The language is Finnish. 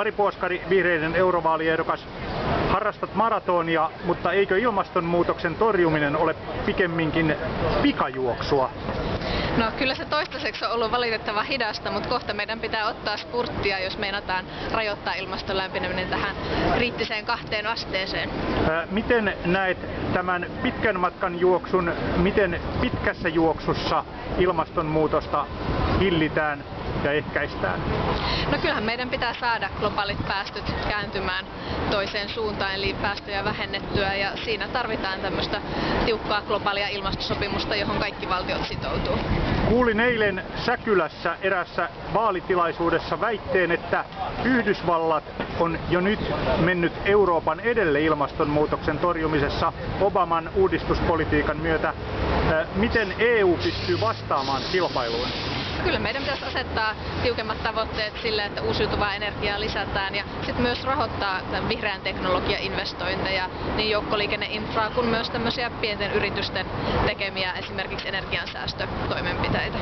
Mari Puoskari, vihreiden eurovaaliehdokkas, harrastat maratonia, mutta eikö ilmastonmuutoksen torjuminen ole pikemminkin pikajuoksua? No kyllä se toistaiseksi on ollut valitettavan hidasta, mutta kohta meidän pitää ottaa spurttia, jos meinataan rajoittaa ilmaston lämpeneminen tähän kriittiseen 2 asteeseen. Miten näet tämän pitkän matkan juoksun, miten pitkässä juoksussa ilmastonmuutosta hillitään ja ehkäistään? No kyllähän meidän pitää saada globaalit päästöt kääntymään toiseen suuntaan, eli päästöjä vähennettyä, ja siinä tarvitaan tämmöistä tiukkaa globaalia ilmastosopimusta, johon kaikki valtiot sitoutuu. Kuulin eilen Säkylässä erässä vaalitilaisuudessa väitteen, että Yhdysvallat on jo nyt mennyt Euroopan edelle ilmastonmuutoksen torjumisessa Obaman uudistuspolitiikan myötä. Miten EU pystyy vastaamaan kilpailuun? Kyllä meidän pitäisi asettaa tiukemmat tavoitteet sille, että uusiutuvaa energiaa lisätään ja sitten myös rahoittaa vihreän teknologian investointeja, niin joukkoliikenneinfraa kuin myös tämmöisiä pienten yritysten tekemiä esimerkiksi energiansäästötoimenpiteitä.